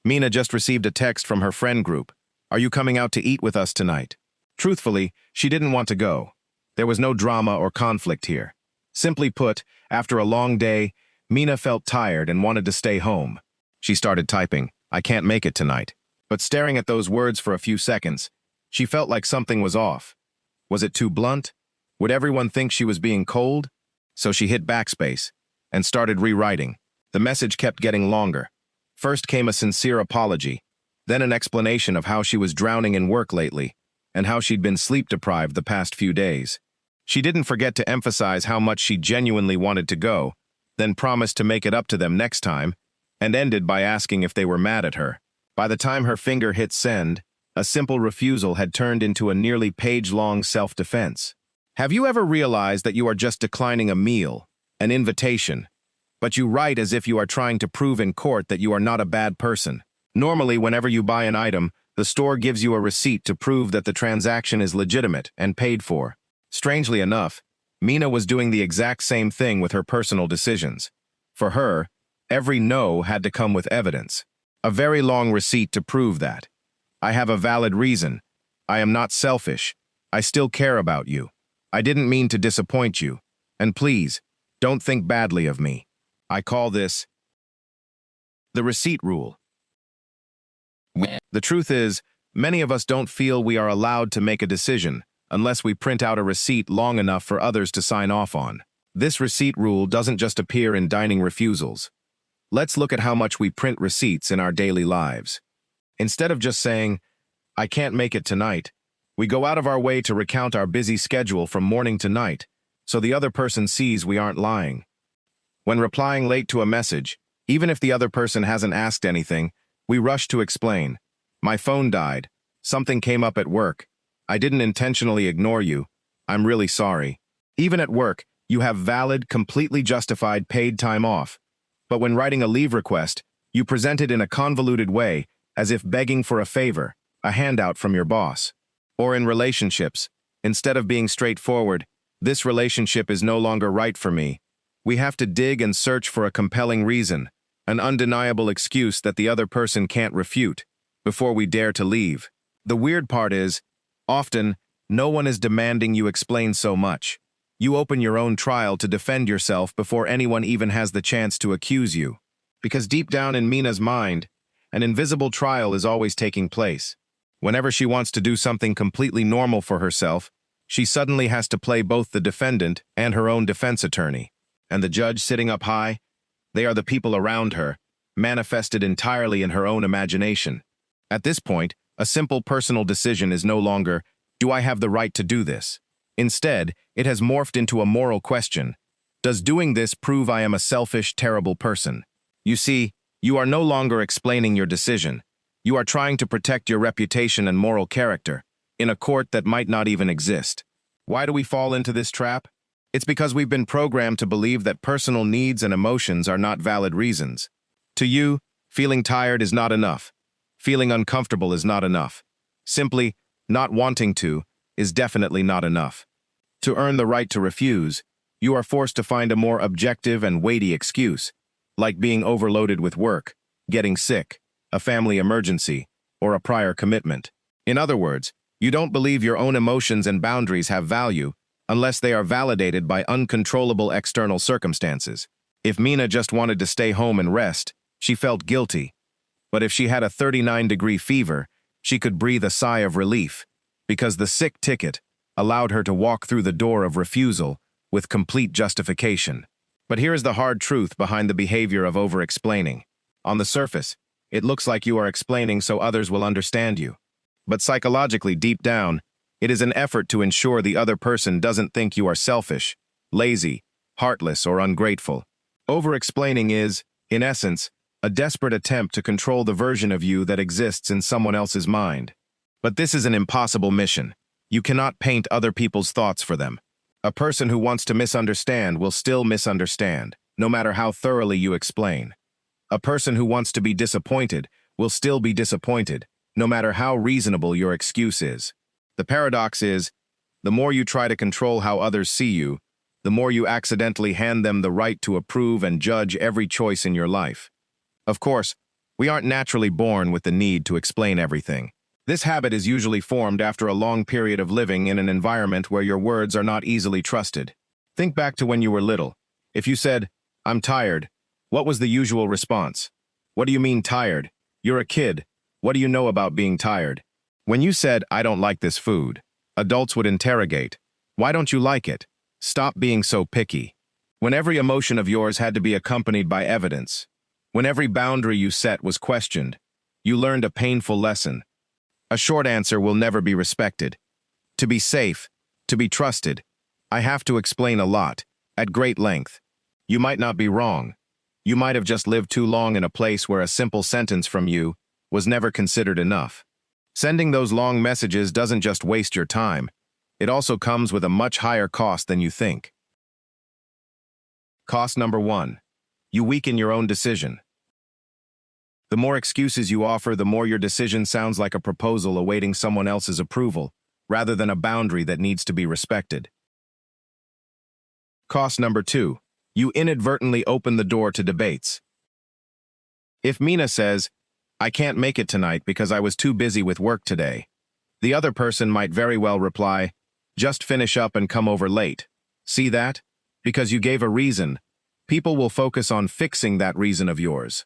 Mina just received a text from her friend group. Are you coming out to eat with us tonight? Truthfully, she didn't want to go. There was no drama or conflict here. Simply put, after a long day, Mina felt tired and wanted to stay home. She started typing, I can't make it tonight. But staring at those words for a few seconds, she felt like something was off. Was it too blunt? Would everyone think she was being cold? So she hit backspace and started rewriting. The message kept getting longer. First came a sincere apology, then an explanation of how she was drowning in work lately and how she'd been sleep-deprived the past few days. She didn't forget to emphasize how much she genuinely wanted to go, then promised to make it up to them next time, and ended by asking if they were mad at her. By the time her finger hit send, a simple refusal had turned into a nearly page-long self-defense. Have you ever realized that you are just declining a meal, an invitation, but you write as if you are trying to prove in court that you are not a bad person? Normally, whenever you buy an item, the store gives you a receipt to prove that the transaction is legitimate and paid for. Strangely enough, Mina was doing the exact same thing with her personal decisions. For her, every no had to come with evidence. A very long receipt to prove that. I have a valid reason. I am not selfish. I still care about you. I didn't mean to disappoint you. And please, don't think badly of me. I call this the receipt rule. The truth is, many of us don't feel we are allowed to make a decision unless we print out a receipt long enough for others to sign off on. This receipt rule doesn't just appear in dining refusals. Let's look at how much we print receipts in our daily lives. Instead of just saying, I can't make it tonight, we go out of our way to recount our busy schedule from morning to night, so the other person sees we aren't lying. When replying late to a message, even if the other person hasn't asked anything, we rush to explain. My phone died. Something came up at work. I didn't intentionally ignore you. I'm really sorry. Even at work, you have valid, completely justified paid time off. But when writing a leave request, you present it in a convoluted way, as if begging for a favor, a handout from your boss. Or in relationships, instead of being straightforward, this relationship is no longer right for me. We have to dig and search for a compelling reason, an undeniable excuse that the other person can't refute, before we dare to leave. The weird part is, often, no one is demanding you explain so much. You open your own trial to defend yourself before anyone even has the chance to accuse you. Because deep down in Mina's mind, an invisible trial is always taking place. Whenever she wants to do something completely normal for herself, she suddenly has to play both the defendant and her own defense attorney. And the judge sitting up high, they are the people around her, manifested entirely in her own imagination. At this point, a simple personal decision is no longer, do I have the right to do this? Instead, it has morphed into a moral question. Does doing this prove I am a selfish, terrible person? You see, you are no longer explaining your decision. You are trying to protect your reputation and moral character in a court that might not even exist. Why do we fall into this trap? It's because we've been programmed to believe that personal needs and emotions are not valid reasons. To you, feeling tired is not enough. Feeling uncomfortable is not enough. Simply, not wanting to is definitely not enough. To earn the right to refuse, you are forced to find a more objective and weighty excuse, like being overloaded with work, getting sick, a family emergency, or a prior commitment. In other words, you don't believe your own emotions and boundaries have value unless they are validated by uncontrollable external circumstances. If Mina just wanted to stay home and rest, she felt guilty. But if she had a 39-degree fever, she could breathe a sigh of relief, because the sick ticket allowed her to walk through the door of refusal with complete justification. But here is the hard truth behind the behavior of over-explaining. On the surface, it looks like you are explaining so others will understand you. But psychologically, deep down, it is an effort to ensure the other person doesn't think you are selfish, lazy, heartless, or ungrateful. Over-explaining is, in essence, a desperate attempt to control the version of you that exists in someone else's mind. But this is an impossible mission. You cannot paint other people's thoughts for them. A person who wants to misunderstand will still misunderstand, no matter how thoroughly you explain. A person who wants to be disappointed will still be disappointed, no matter how reasonable your excuse is. The paradox is, the more you try to control how others see you, the more you accidentally hand them the right to approve and judge every choice in your life. Of course, We aren't naturally born with the need to explain everything. This habit is usually formed after a long period of living in an environment where your words are not easily trusted. Think back to when you were little. If you said, "I'm tired," what was the usual response? "What do you mean tired? You're a kid. What do you know about being tired?" When you said, "I don't like this food," adults would interrogate, "Why don't you like it? Stop being so picky." When every emotion of yours had to be accompanied by evidence, when every boundary you set was questioned, you learned a painful lesson. A short answer will never be respected. To be safe, to be trusted, I have to explain a lot, at great length. You might not be wrong. You might have just lived too long in a place where a simple sentence from you was never considered enough. Sending those long messages doesn't just waste your time. It also comes with a much higher cost than you think. Cost number 1. You weaken your own decision. The more excuses you offer, the more your decision sounds like a proposal awaiting someone else's approval, rather than a boundary that needs to be respected. Cost number 2. You inadvertently open the door to debates. If Mina says, "I can't make it tonight because I was too busy with work today," the other person might very well reply, "Just finish up and come over late." See that? Because you gave a reason, people will focus on fixing that reason of yours.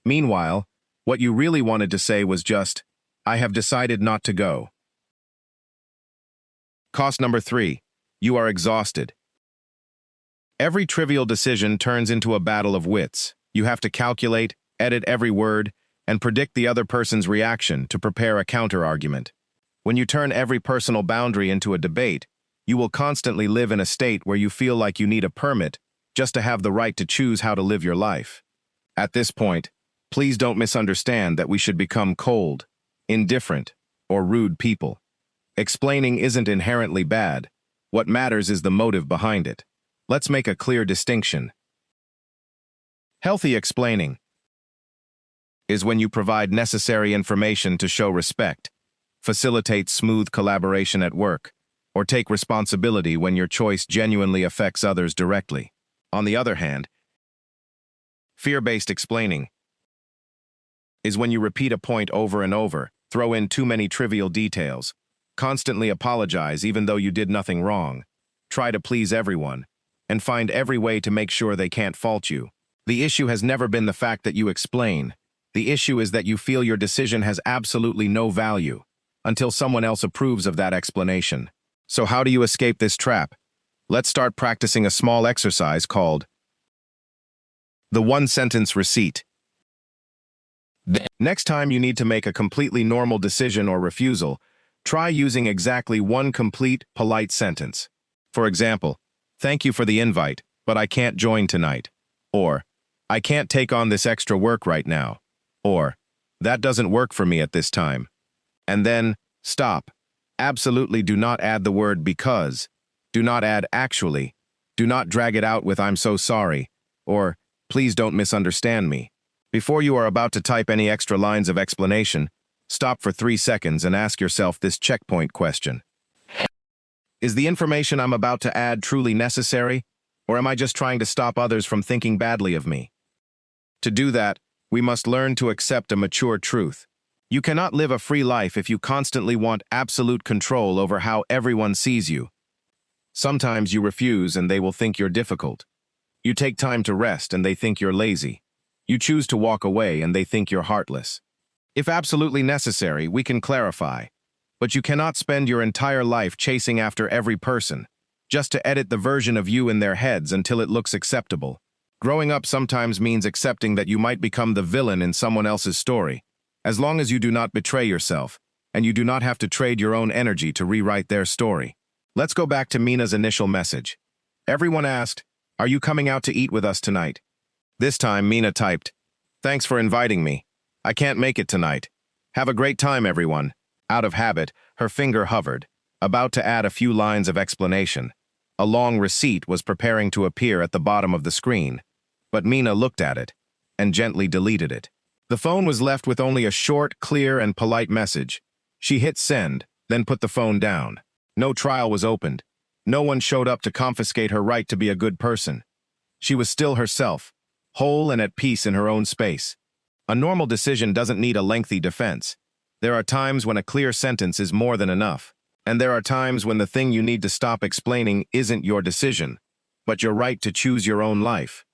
Meanwhile, what you really wanted to say was just, "I have decided not to go." Cost number 3. You are exhausted. Every trivial decision turns into a battle of wits. You have to calculate, edit every word, and predict the other person's reaction to prepare a counter-argument. When you turn every personal boundary into a debate, you will constantly live in a state where you feel like you need a permit just to have the right to choose how to live your life. At this point, please don't misunderstand that we should become cold, indifferent, or rude people. Explaining isn't inherently bad. What matters is the motive behind it. Let's make a clear distinction. Healthy explaining is when you provide necessary information to show respect, facilitate smooth collaboration at work, or take responsibility when your choice genuinely affects others directly. On the other hand, fear-based explaining is when you repeat a point over and over, throw in too many trivial details, constantly apologize even though you did nothing wrong, try to please everyone, and find every way to make sure they can't fault you. The issue has never been the fact that you explain. The issue is that you feel your decision has absolutely no value until someone else approves of that explanation. So how do you escape this trap? Let's start practicing a small exercise called the one-sentence receipt. Next time you need to make a completely normal decision or refusal, try using exactly one complete, polite sentence. For example, "Thank you for the invite, but I can't join tonight." Or, "I can't take on this extra work right now." Or, "That doesn't work for me at this time." And then, stop. Absolutely do not add the word "because." Do not add "actually." Do not drag it out with "I'm so sorry," or "Please don't misunderstand me." Before you are about to type any extra lines of explanation, stop for 3 seconds and ask yourself this checkpoint question. Is the information I'm about to add truly necessary, or am I just trying to stop others from thinking badly of me? To do that, we must learn to accept a mature truth. You cannot live a free life if you constantly want absolute control over how everyone sees you. Sometimes you refuse and they will think you're difficult. You take time to rest and they think you're lazy. You choose to walk away and they think you're heartless. If absolutely necessary, we can clarify. But you cannot spend your entire life chasing after every person, just to edit the version of you in their heads until it looks acceptable. Growing up sometimes means accepting that you might become the villain in someone else's story, as long as you do not betray yourself, and you do not have to trade your own energy to rewrite their story. Let's go back to Mina's initial message. Everyone asked, "Are you coming out to eat with us tonight?" This time, Mina typed, "Thanks for inviting me. I can't make it tonight. Have a great time, everyone." Out of habit, her finger hovered, about to add a few lines of explanation. A long receipt was preparing to appear at the bottom of the screen, but Mina looked at it and gently deleted it. The phone was left with only a short, clear, and polite message. She hit send, then put the phone down. No trial was opened. No one showed up to confiscate her right to be a good person. She was still herself, whole and at peace in her own space. A normal decision doesn't need a lengthy defense. There are times when a clear sentence is more than enough. And there are times when the thing you need to stop explaining isn't your decision, but your right to choose your own life.